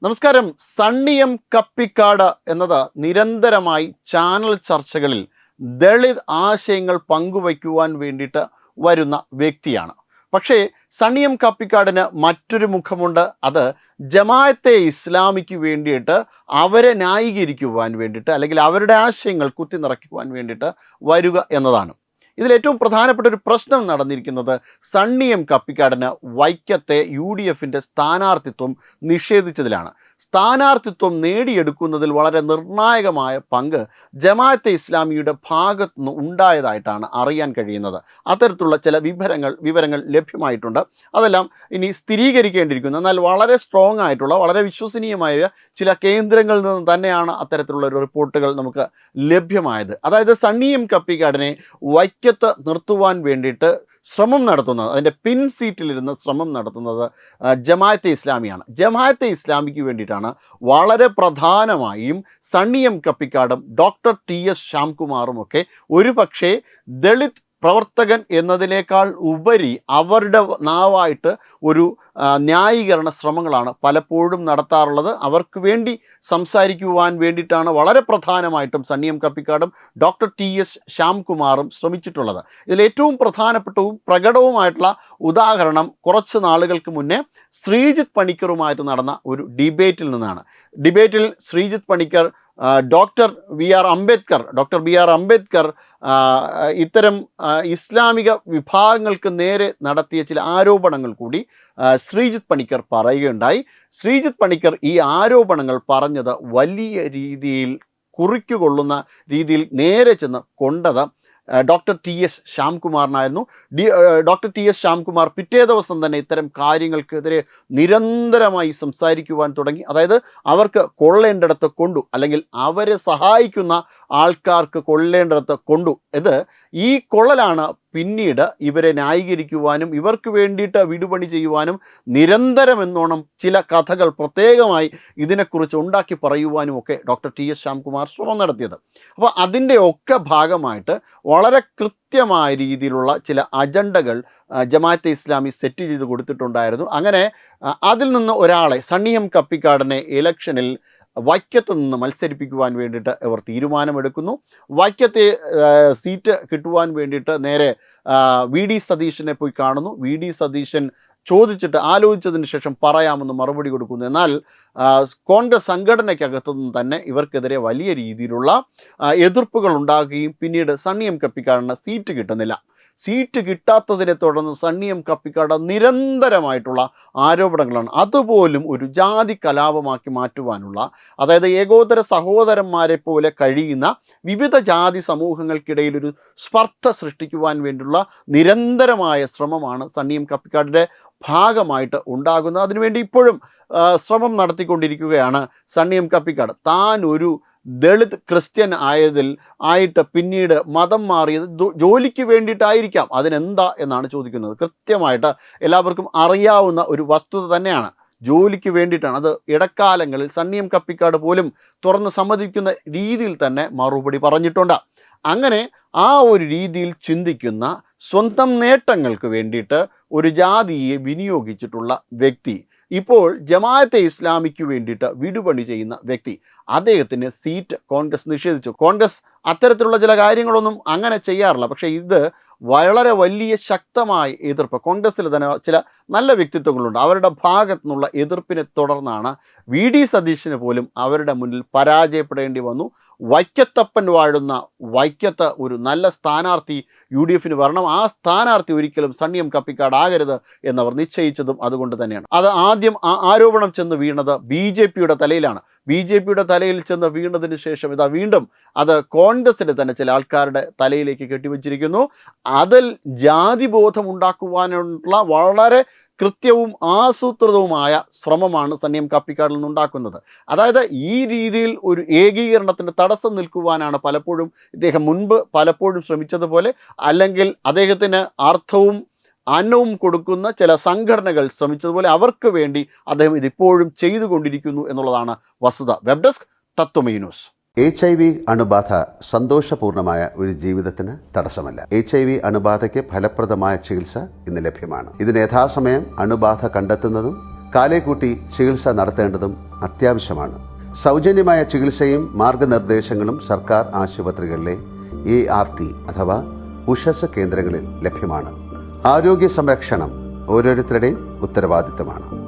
നമസ്കാരം. സണ്ണി എം കപ്പിക്കാട് എന്നത് നിരന്തരമായി ചാനൽ ചർച്ചകളിൽ ദളിത് ആശയങ്ങൾ പങ്കുവയ്ക്കുവാൻ വേണ്ടിയിട്ട് വരുന്ന വ്യക്തിയാണ്. പക്ഷേ സണ്ണി എം കപ്പിക്കാടിന് മറ്റൊരു മുഖമുണ്ട്. അത് ജമാഅത്തെ ഇസ്ലാമിക്ക് വേണ്ടിയിട്ട് അവരെ ന്യായീകരിക്കുവാൻ വേണ്ടിയിട്ട് അല്ലെങ്കിൽ അവരുടെ ആശയങ്ങൾ കുത്തി നിറയ്ക്കുവാൻ വേണ്ടിയിട്ട് വരിക എന്നതാണ്. ഇതിലേറ്റവും പ്രധാനപ്പെട്ട ഒരു പ്രശ്നം നടന്നിരിക്കുന്നത് സണ്ണി എം കപ്പിക്കാടിന് വൈക്കത്തെ UDFിൻ്റെ സ്ഥാനാർത്ഥിത്വം നിഷേധിച്ചതിലാണ്. സ്ഥാനാർത്ഥിത്വം നേടിയെടുക്കുന്നതിൽ വളരെ നിർണായകമായ പങ്ക് ജമാഅത്തെ ഇസ്ലാമിയുടെ ഭാഗത്തുനിന്ന് ഉണ്ടായതായിട്ടാണ് അറിയാൻ കഴിയുന്നത്. അത്തരത്തിലുള്ള ചില വിവരങ്ങൾ ലഭ്യമായിട്ടുണ്ട്. അതെല്ലാം ഇനി സ്ഥിരീകരിക്കേണ്ടിയിരിക്കുന്നു. എന്നാൽ വളരെ സ്ട്രോങ് ആയിട്ടുള്ള വളരെ വിശ്വസനീയമായ ചില കേന്ദ്രങ്ങളിൽ നിന്ന് തന്നെയാണ് അത്തരത്തിലുള്ള റിപ്പോർട്ടുകൾ നമുക്ക് ലഭ്യമായത്. അതായത് സണ്ണി എം കപ്പിക്കാടിനെ വൈക്കത്ത് നിർത്തുവാൻ വേണ്ടിയിട്ട് ശ്രമം നടത്തുന്നത്, അതിൻ്റെ പിൻ സീറ്റിലിരുന്ന് ശ്രമം നടത്തുന്നത് ജമാഅത്തെ ഇസ്ലാമിയാണ്. ജമാഅത്തെ ഇസ്ലാമിക്ക് വേണ്ടിയിട്ടാണ് വളരെ പ്രധാനമായും സണ്ണി എം കപ്പിക്കാടും ഡോക്ടർ TS ശ്യാംകുമാറും ഒക്കെ ഒരു പക്ഷേ ദളിത് പ്രവർത്തകൻ എന്നതിനേക്കാൾ ഉപരി അവരുടെ നാവായിട്ട് ഒരു ന്യായീകരണ ശ്രമങ്ങളാണ് പലപ്പോഴും നടത്താറുള്ളത്. അവർക്ക് വേണ്ടി സംസാരിക്കുവാൻ വേണ്ടിയിട്ടാണ് വളരെ പ്രധാനമായിട്ടും സണ്ണി എം കപ്പിക്കാടും ഡോക്ടർ TS ശ്യാംകുമാറും ശ്രമിച്ചിട്ടുള്ളത്. ഇതിലേറ്റവും പ്രധാനപ്പെട്ടവും പ്രകടവുമായിട്ടുള്ള ഉദാഹരണം കുറച്ച് നാളുകൾക്ക് മുന്നേ ശ്രീജിത്ത് പണിക്കറുമായിട്ട് നടന്ന ഒരു ഡിബേറ്റിൽ നിന്നാണ്. ഡിബേറ്റിൽ Sreejith Panicker doctor B R Ambedkar ഇത്തരം ഇസ്ലാമിക വിഭാഗങ്ങൾക്ക് നേരെ നടത്തിയ ചില ആരോപണങ്ങൾ കൂടി ശ്രീജിത്ത് പണിക്കർ പറയുകയുണ്ടായി. ശ്രീജിത്ത് പണിക്കർ ഈ ആരോപണങ്ങൾ പറഞ്ഞത് വലിയ രീതിയിൽ കുറിക്കുകൊള്ളുന്ന രീതിയിൽ നേരെ ചെന്ന് കൊണ്ടത് ഡോക്ടർ TS ശ്യാംകുമാറിനായിരുന്നു. ഡോക്ടർ TS ശ്യാംകുമാർ പിറ്റേ ദിവസം തന്നെ ഇത്തരം കാര്യങ്ങൾക്കെതിരെ നിരന്തരമായി സംസാരിക്കുവാൻ തുടങ്ങി. അതായത് അവർക്ക് കൊള്ളേണ്ടിടത്ത് കൊണ്ടു, അല്ലെങ്കിൽ അവരെ സഹായിക്കുന്ന ആൾക്കാർക്ക് കൊള്ളേണ്ടിടത്ത് കൊണ്ടു. ഈ കൊള്ളലാണ് പിന്നീട് ഇവരെ ന്യായീകരിക്കുവാനും ഇവർക്ക് വേണ്ടിയിട്ട് വിടുപണി ചെയ്യുവാനും നിരന്തരം എന്നോണം ചില കഥകൾ പ്രത്യേകമായി ഇതിനെക്കുറിച്ച് ഉണ്ടാക്കി പറയുവാനും ഒക്കെ ഡോക്ടർ TS ശ്യാംകുമാർ ശ്രമം നടത്തിയത്. അപ്പോൾ അതിൻ്റെ ഒക്കെ ഭാഗമായിട്ട് വളരെ കൃത്യമായ രീതിയിലുള്ള ചില അജണ്ടകൾ ജമാഅത്തെ ഇസ്ലാമി സെറ്റ് ചെയ്ത് കൊടുത്തിട്ടുണ്ടായിരുന്നു. അങ്ങനെ അതിൽ നിന്ന് ഒരാളെ, സണ്ണി എം കപ്പിക്കാടിനെ ഇലക്ഷനിൽ വൈക്കത്ത് നിന്ന് മത്സരിപ്പിക്കുവാൻ വേണ്ടിയിട്ട് ഇവർ തീരുമാനമെടുക്കുന്നു. വൈക്കത്തെ സീറ്റ് കിട്ടുവാൻ വേണ്ടിയിട്ട് നേരെ VD സതീശനെ പോയി കാണുന്നു. VD സതീശൻ ചോദിച്ചിട്ട് ആലോചിച്ചതിന് ശേഷം പറയാമെന്ന് മറുപടി കൊടുക്കുന്നു. എന്നാൽ കോൺഗ്രസ് സംഘടനയ്ക്കകത്തുനിന്ന് തന്നെ ഇവർക്കെതിരെ വലിയ രീതിയിലുള്ള എതിർപ്പുകൾ ഉണ്ടാകുകയും പിന്നീട് സണ്ണി എം കപ്പിക്കാടിന് സീറ്റ് കിട്ടുന്നില്ല. സീറ്റ് കിട്ടാത്തതിനെ തുടർന്ന് സണ്ണി എം കപ്പിക്കാട് നിരന്തരമായിട്ടുള്ള ആരോപണങ്ങളാണ്. അതുപോലും ഒരു ജാതി കലാപമാക്കി മാറ്റുവാനുള്ള, അതായത് ഏകോദര സഹോദരന്മാരെ പോലെ കഴിയുന്ന വിവിധ ജാതി സമൂഹങ്ങൾക്കിടയിൽ ഒരു സ്പർദ്ധ സൃഷ്ടിക്കുവാൻ വേണ്ടിയുള്ള നിരന്തരമായ ശ്രമമാണ് സണ്ണി എം കപ്പിക്കാടിൻ്റെ ഭാഗമായിട്ട് ഉണ്ടാകുന്നത്. അതിനുവേണ്ടി ഇപ്പോഴും ശ്രമം നടത്തിക്കൊണ്ടിരിക്കുകയാണ് സണ്ണി എം കപ്പിക്കാട്. താൻ ഒരു ദളിത് ക്രിസ്ത്യൻ ആയിട്ട് പിന്നീട് മതം മാറിയത് ജോലിക്ക് വേണ്ടിയിട്ടായിരിക്കാം. അതിനെന്താ എന്നാണ് ചോദിക്കുന്നത്. കൃത്യമായിട്ട് എല്ലാവർക്കും അറിയാവുന്ന ഒരു വസ്തുത തന്നെയാണ്. ജോലിക്ക് വേണ്ടിയിട്ടാണ്. അത് ഇടക്കാലങ്ങളിൽ സണ്ണി എം കപ്പിക്കാട് പോലും തുറന്ന് സമ്മതിക്കുന്ന രീതിയിൽ തന്നെ മറുപടി പറഞ്ഞിട്ടുണ്ട്. അങ്ങനെ ആ ഒരു രീതിയിൽ ചിന്തിക്കുന്ന, സ്വന്തം നേട്ടങ്ങൾക്ക് വേണ്ടിയിട്ട് ഒരു ജാതിയെ വിനിയോഗിച്ചിട്ടുള്ള വ്യക്തി, ഇപ്പോൾ ജമാഅത്തെ ഇസ്ലാമിക്ക് വേണ്ടിയിട്ട് വിടുപണി ചെയ്യുന്ന വ്യക്തി, അദ്ദേഹത്തിന് സീറ്റ് കോൺഗ്രസ് നിഷേധിച്ചു. കോൺഗ്രസ് അത്തരത്തിലുള്ള ചില കാര്യങ്ങളൊന്നും അങ്ങനെ ചെയ്യാറില്ല. പക്ഷേ ഇത് വളരെ വലിയ ശക്തമായ എതിർപ്പ്, കോൺഗ്രസ്സിൽ തന്നെ ചില നല്ല വ്യക്തിത്വങ്ങളുണ്ട്, അവരുടെ ഭാഗത്തു നിന്നുള്ള എതിർപ്പിനെ തുടർന്നാണ് VD സതീശന് പോലും അവരുടെ മുന്നിൽ പരാജയപ്പെടേണ്ടി വന്നു. വൈക്കത്തപ്പൻ വാഴുന്ന വൈക്കത്ത് ഒരു നല്ല സ്ഥാനാർത്ഥി UDFന് വരണം. ആ സ്ഥാനാർത്ഥി ഒരിക്കലും സണ്ണി എം കപ്പിക്കാട് ആകരുത് എന്നവർ നിശ്ചയിച്ചതും അതുകൊണ്ട് തന്നെയാണ്. അത് ആദ്യം ആ ആരോപണം ചെന്ന് വീണത് BJPയുടെ തലയിലാണ്. BJPയുടെ തലയിൽ ചെന്ന് വീണതിന് ശേഷം ഇതാ വീണ്ടും അത് കോൺഗ്രസിൻ്റെ തന്നെ ചില ആൾക്കാരുടെ തലയിലേക്ക് കെട്ടിവെച്ചിരിക്കുന്നു. അതിൽ ജാതിബോധം ഉണ്ടാക്കുവാനുള്ള വളരെ കൃത്യവും ആസൂത്രിതവുമായ ശ്രമമാണ് സണ്ണി എം കപ്പിക്കാടിൽ നിന്നുണ്ടാക്കുന്നത്. അതായത് ഈ രീതിയിൽ ഒരു ഏകീകരണത്തിൻ്റെ തടസ്സം നിൽക്കുവാനാണ് പലപ്പോഴും ഇദ്ദേഹം മുൻപ് പലപ്പോഴും ശ്രമിച്ചതുപോലെ, അല്ലെങ്കിൽ അദ്ദേഹത്തിന് അർത്ഥവും അന്നവും കൊടുക്കുന്ന ചില സംഘടനകൾ ശ്രമിച്ചതുപോലെ അവർക്ക് വേണ്ടി അദ്ദേഹം ഇതിപ്പോഴും ചെയ്തുകൊണ്ടിരിക്കുന്നു എന്നുള്ളതാണ് വസ്തുത. Web desk Tattvamayi news. HIV അണുബാധ സന്തോഷപൂർണമായ ഒരു ജീവിതത്തിന് തടസ്സമല്ല. HIV അണുബാധയ്ക്ക് ഫലപ്രദമായ ചികിത്സ ഇന്ന് ലഭ്യമാണ്. ഇതിന് യഥാസമയം അണുബാധ കണ്ടെത്തുന്നതും കാലേക്കൂട്ടി ചികിത്സ നടത്തേണ്ടതും അത്യാവശ്യമാണ്. സൗജന്യമായ ചികിത്സയും മാർഗനിർദ്ദേശങ്ങളും സർക്കാർ ആശുപത്രികളിലെ ART അഥവാ ഉഷസ് കേന്ദ്രങ്ങളിൽ ലഭ്യമാണ്. ആരോഗ്യ സംരക്ഷണം ഓരോരുത്തരുടെയും ഉത്തരവാദിത്തമാണ്.